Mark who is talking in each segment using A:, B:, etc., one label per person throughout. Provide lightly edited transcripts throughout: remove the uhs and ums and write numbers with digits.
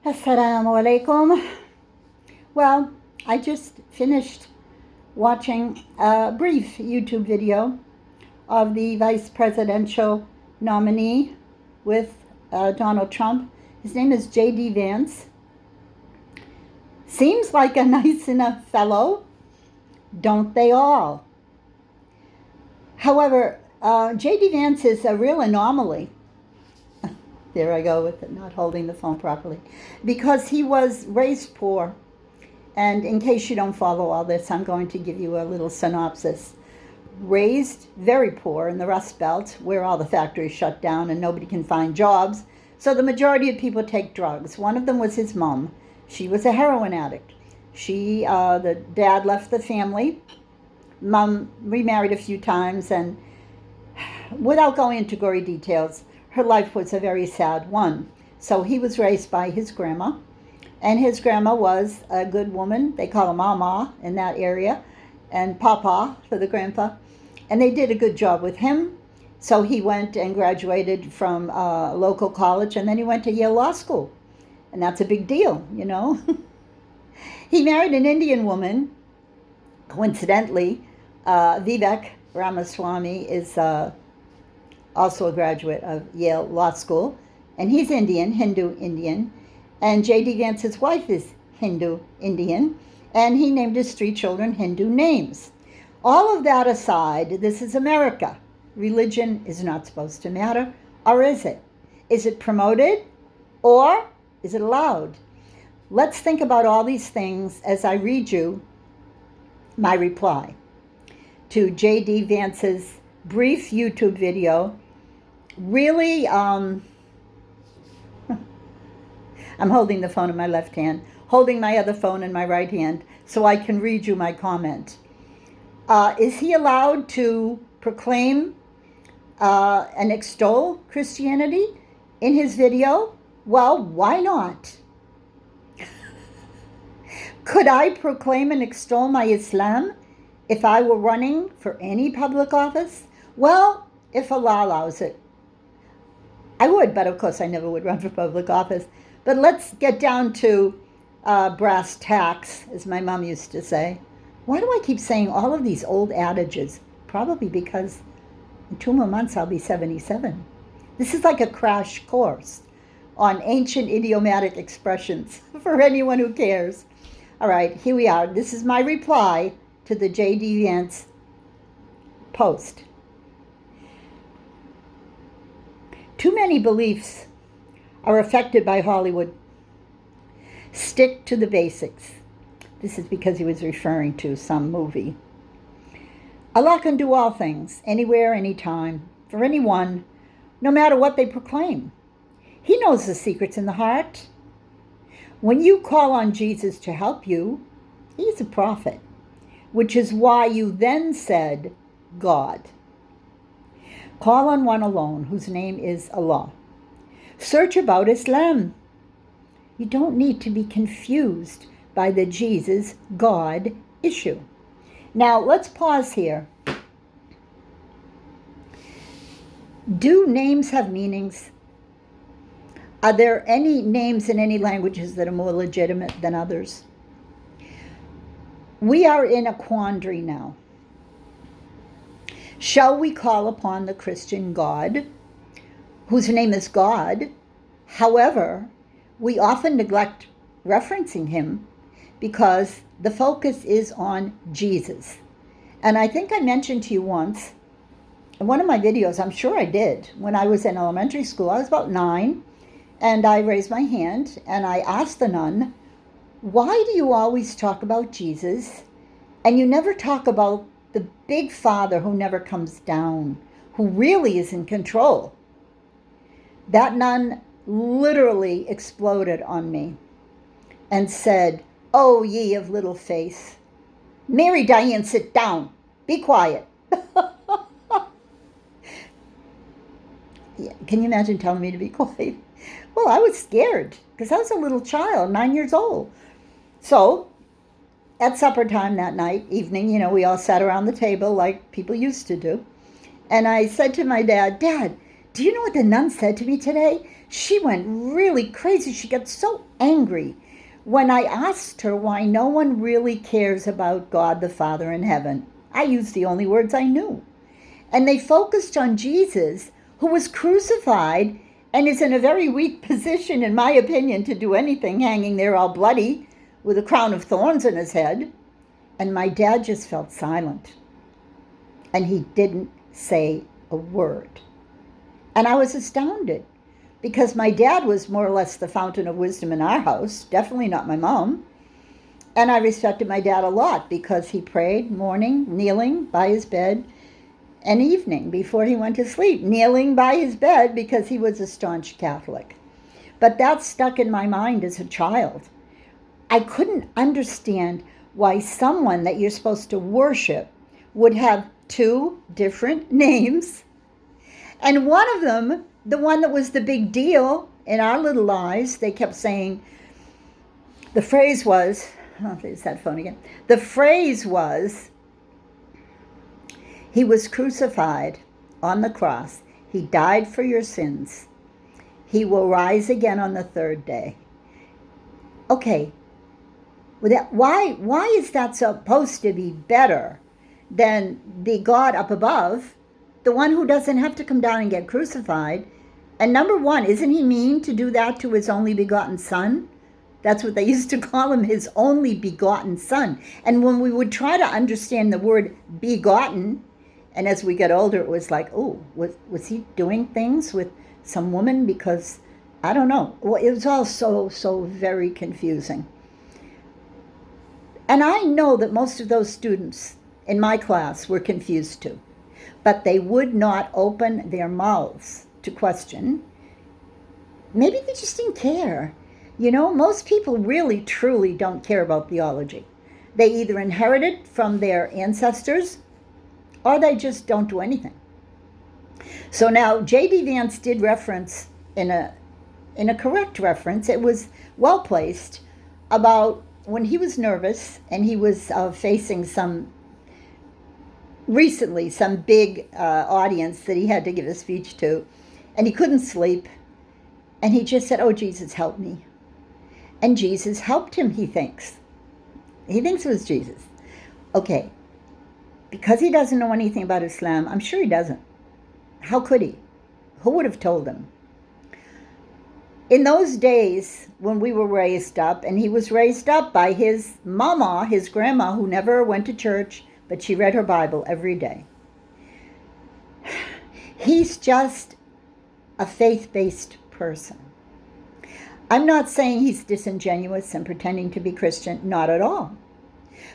A: Assalamu alaikum. Well, I just finished watching a brief YouTube video of the vice presidential nominee with Donald Trump. His name is J.D.Vance. Seems like a nice enough fellow, don't they all? However, J.D.Vance is a real anomaly. There I go with it, not holding the phone properly. Because he was raised poor. And in case you don't follow all this, I'm going to give you a little synopsis. Raised very poor in the Rust Belt, where all the factories shut down and nobody can find jobs. So the majority of people take drugs. One of them was his mom. She was a heroin addict. The dad left the family. Mom remarried a few times, and without going into gory details, her life was a very sad one. So he was raised by his grandma, and his grandma was a good woman. They call her Mama in that area, and Papa for the grandpa. And they did a good job with him. So he went and graduated from a local college, and then he went to Yale Law School. And that's a big deal, you know. He married an Indian woman. Coincidentally, Vivek Ramaswamy is also a graduate of Yale Law School, and he's Indian, Hindu Indian, and J.D. Vance's wife is Hindu Indian, and he named his 3 children Hindu names. All of that aside, this is America. Religion is not supposed to matter, or is it? Is it promoted, or is it allowed? Let's think about all these things as I read you my reply to J.D. Vance's brief YouTube video. Really, I'm holding the phone in my left hand, holding my other phone in my right hand, so I can read you my comment. Is he allowed to proclaim and extol Christianity in his video? Well, why not? Could I proclaim and extol my Islam if I were running for any public office? Well, if Allah allows it. I would, but of course I never would run for public office. But let's get down to brass tacks, as my mom used to say. Why do I keep saying all of these old adages? Probably because in 2 more months I'll be 77. This is like a crash course on ancient idiomatic expressions for anyone who cares. All right, here we are. This is my reply to the J.D. Vance post. Too many beliefs are affected by Hollywood. Stick to the basics. This is because he was referring to some movie. Allah can do all things, anywhere, anytime, for anyone, no matter what they proclaim. He knows the secrets in the heart. When you call on Jesus to help you, he's a prophet, which is why you then said God. Call on one alone, whose name is Allah. Search about Islam. You don't need to be confused by the Jesus, God issue. Now, let's pause here. Do names have meanings? Are there any names in any languages that are more legitimate than others? We are in a quandary now. Shall we call upon the Christian God, whose name is God? However, we often neglect referencing him because the focus is on Jesus. And I think I mentioned to you once, in one of my videos, I'm sure I did, when I was in elementary school, I was about 9, and I raised my hand and I asked the nun, why do you always talk about Jesus and you never talk about the big Father who never comes down, who really is in control? That nun literally exploded on me and said, "Oh, ye of little faith. Mary Diane, sit down. Be quiet." Yeah, can you imagine telling me to be quiet? Well, I was scared because I was a little child, 9 years old. So at supper time that evening, we all sat around the table like people used to do. And I said to my dad, "Dad, Do you know what the nun said to me today? She went really crazy. She got so angry when I asked her why no one really cares about God the Father in heaven. I used the only words I knew. And they focused on Jesus, who was crucified and is in a very weak position, in my opinion, to do anything, hanging there all bloody with a crown of thorns on his head. And my dad just felt silent. And he didn't say a word. And I was astounded because my dad was more or less the fountain of wisdom in our house, definitely not my mom. And I respected my dad a lot because he prayed morning, kneeling by his bed, and evening before he went to sleep, kneeling by his bed because he was a staunch Catholic. But that stuck in my mind as a child. I couldn't understand why someone that you're supposed to worship would have two different names. And one of them, the one that was the big deal in our little lives, they kept saying, the phrase was, oh, there's that phone again. The phrase was, he was crucified on the cross. He died for your sins. He will rise again on the third day. Okay, why is that supposed to be better than the God up above, the one who doesn't have to come down and get crucified? And number one, isn't he mean to do that to his only begotten son? That's what they used to call him, his only begotten son. And when we would try to understand the word begotten, and as we get older, it was like, oh, was he doing things with some woman? Because, I don't know. Well, it was all so very confusing. And I know that most of those students in my class were confused too. But they would not open their mouths to question. Maybe they just didn't care. You know, most people really, truly don't care about theology. They either inherit it from their ancestors or they just don't do anything. So now J.D.Vance did reference in a correct reference, it was well placed, about when he was nervous and he was facing some big audience that he had to give a speech to, and he couldn't sleep, and he just said, oh, Jesus, help me. And Jesus helped him, he thinks. He thinks it was Jesus. Okay, because he doesn't know anything about Islam, I'm sure he doesn't. How could he? Who would have told him? In those days when we were raised up, and he was raised up by his mama, his grandma, who never went to church, but she read her Bible every day. He's just a faith-based person. I'm not saying he's disingenuous and pretending to be Christian, not at all.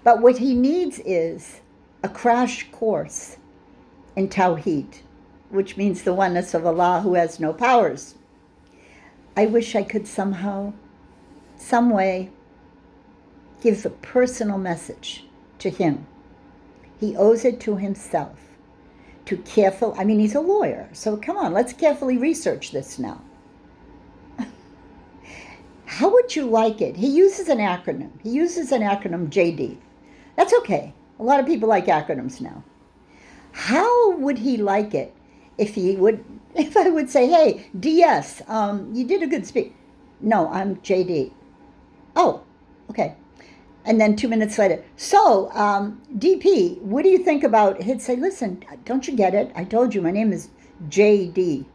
A: But what he needs is a crash course in Tawheed, which means the oneness of Allah who has no powers. I wish I could somehow, some way, give a personal message to him. He owes it to himself to he's a lawyer, so come on, let's carefully research this now. How would you like it? He uses an acronym. He uses an acronym, JD. That's okay. A lot of people like acronyms now. How would he like it if I would say, hey, DS, you did a good speech. No, I'm JD. Oh, okay. And then 2 minutes later, so, DP, what do you think about, he'd say, listen, don't you get it? I told you my name is JD.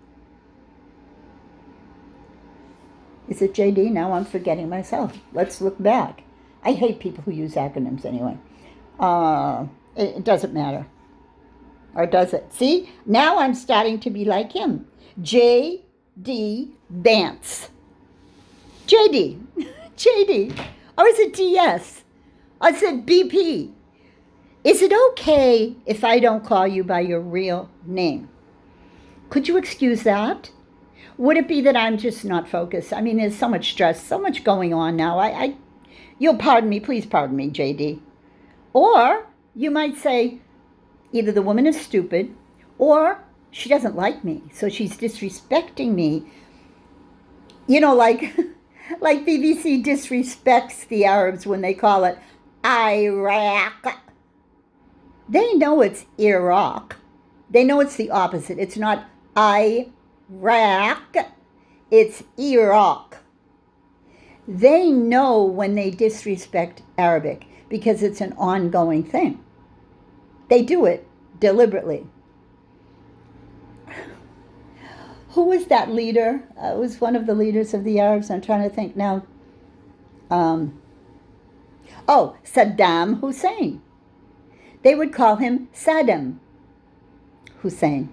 A: Is it JD? Now I'm forgetting myself. Let's look back. I hate people who use acronyms anyway. It doesn't matter. Or does it? See, now I'm starting to be like him. J.D.Vance. JD. JD. Or is it DS? I said BP. Is it okay if I don't call you by your real name? Could you excuse that? Would it be that I'm just not focused? I mean, there's so much stress, so much going on now. You'll pardon me, please pardon me, JD. Or you might say, either the woman is stupid or she doesn't like me, so she's disrespecting me. You know, like BBC disrespects the Arabs when they call it Iraq. They know it's Iraq. They know it's the opposite. It's not Iraq. it's Iraq. They know when they disrespect Arabic because it's an ongoing thing. They do it deliberately. Who was that leader? It was one of the leaders of the Arabs. I'm trying to think now. Saddam Hussein. They would call him Saddam Hussein.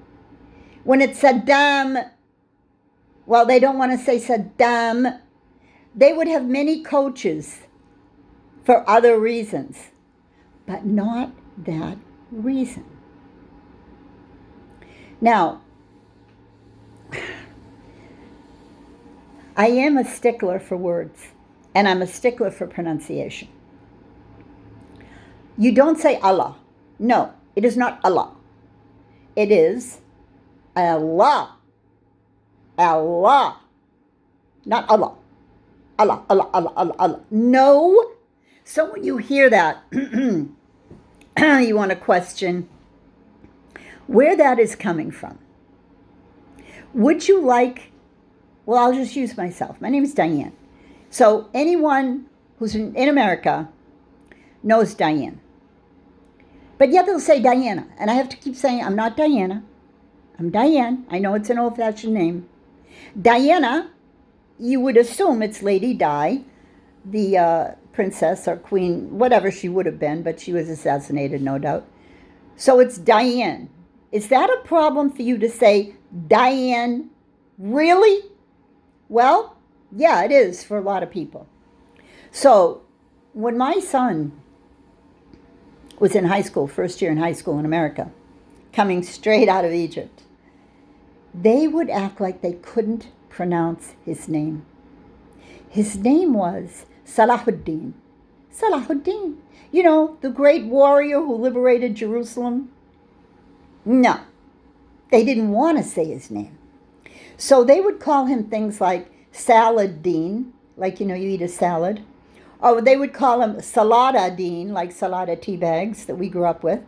A: When it's Saddam, well, they don't want to say Saddam. They would have many coaches for other reasons, but not that reason. Now, I am a stickler for words, and I'm a stickler for pronunciation. You don't say Allah. No, it is not Allah. It is Allah. Allah. Not Allah. Allah, Allah, Allah, Allah, Allah. No. So when you hear that, you want to question where that is coming from. Would you like, well, I'll just use myself. My name is Diane. So anyone who's in America knows Diane. But yet they'll say Diana. And I have to keep saying, I'm not Diana. I'm Diane. I know it's an old-fashioned name. Diana, you would assume it's Lady Di, the princess or queen, whatever she would have been, but she was assassinated, no doubt. So it's Diane. Is that a problem for you to say Diane? Really? Well, yeah, it is for a lot of people. So when my son was in high school, first year in high school in America, coming straight out of Egypt, they would act like they couldn't pronounce his name. His name was Salahuddin. Salahuddin. You know, the great warrior who liberated Jerusalem? No, they didn't want to say his name. So they would call him things like Saladin, like, you eat a salad. Or they would call him Salada-Dean, like Salada tea bags that we grew up with.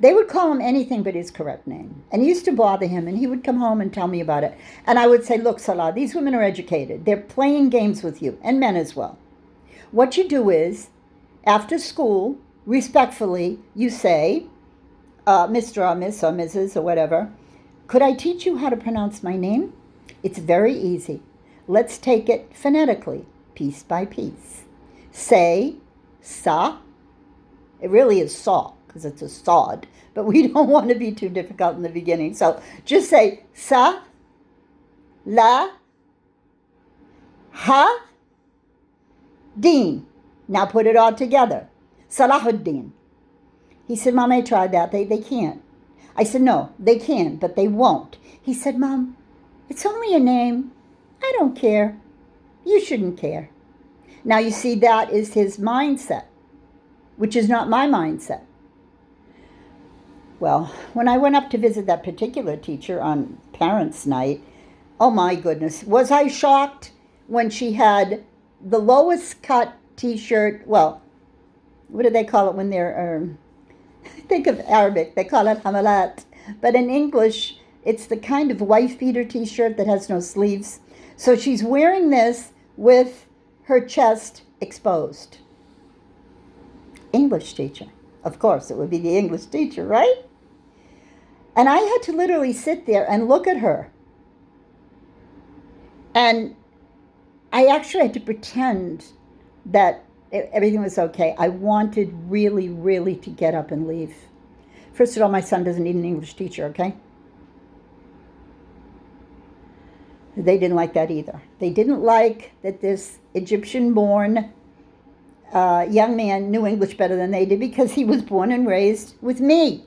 A: They would call him anything but his correct name. And it used to bother him, and he would come home and tell me about it. And I would say, look, Salah, these women are educated. They're playing games with you, and men as well. What you do is, after school, respectfully, you say, Mr. or Miss or Mrs. or whatever, could I teach you how to pronounce my name? It's very easy. Let's take it phonetically, piece by piece. Say, sa. It really is saw, because it's a sod, but we don't want to be too difficult in the beginning. So just say, sa, la, ha, deen. Now put it all together. Salahuddin. He said, Mom, I tried that. They can't. I said, no, they can, but they won't. He said, Mom, it's only a name. I don't care. You shouldn't care. Now you see, that is his mindset, which is not my mindset. Well, when I went up to visit that particular teacher on Parents' Night, oh my goodness, was I shocked when she had the lowest cut t-shirt, well, what do they call it when they're, think of Arabic, they call it hamalat, but in English, it's the kind of wife-beater t-shirt that has no sleeves. So she's wearing this with her chest exposed. English teacher. Of course, it would be the English teacher, right? And I had to literally sit there and look at her. And I actually had to pretend that everything was okay. I wanted really, really to get up and leave. First of all, my son doesn't need an English teacher, okay? They didn't like that either. They didn't like that this Egyptian-born young man knew English better than they did because he was born and raised with me.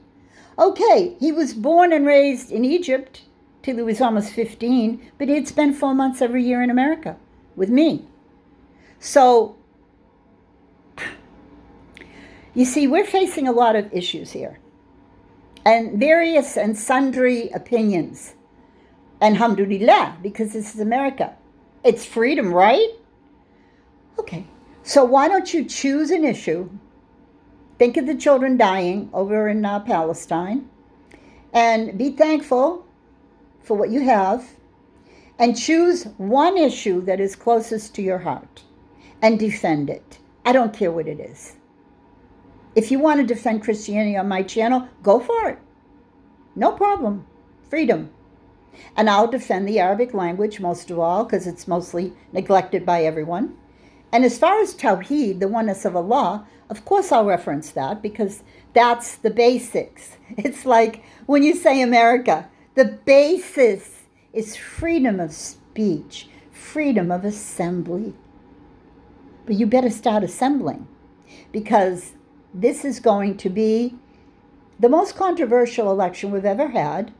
A: Okay, he was born and raised in Egypt till he was almost 15, but he'd spent 4 months every year in America with me. So, you see, we're facing a lot of issues here, and various and sundry opinions. And alhamdulillah, because this is America. It's freedom, right? Okay, so why don't you choose an issue? Think of the children dying over in Palestine, and be thankful for what you have, and choose one issue that is closest to your heart and defend it. I don't care what it is. If you want to defend Christianity on my channel, go for it. No problem. Freedom. And I'll defend the Arabic language most of all because it's mostly neglected by everyone. And as far as Tawheed, the oneness of Allah, of course I'll reference that because that's the basics. It's like when you say America, the basis is freedom of speech, freedom of assembly. But you better start assembling because this is going to be the most controversial election we've ever had.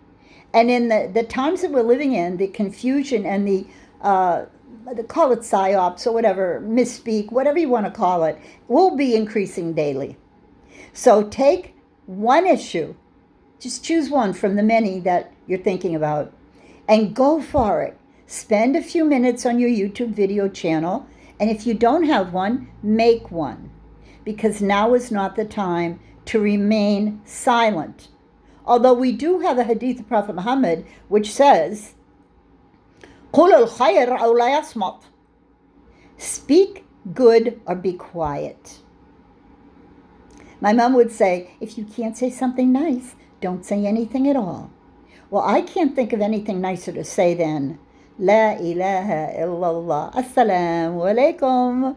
A: And in the times that we're living in, the confusion and the call it psyops or whatever, misspeak, whatever you want to call it, will be increasing daily. So take one issue, just choose one from the many that you're thinking about, and go for it. Spend a few minutes on your YouTube video channel, and if you don't have one, make one. Because now is not the time to remain silent. Although we do have a hadith of Prophet Muhammad which says, قُلُ الْخَيْرَ أَوْ لَا يَصْمُتْ. Speak good or be quiet. My mom would say, if you can't say something nice, don't say anything at all. Well, I can't think of anything nicer to say than La ilaha illallah. Assalamu alaikum.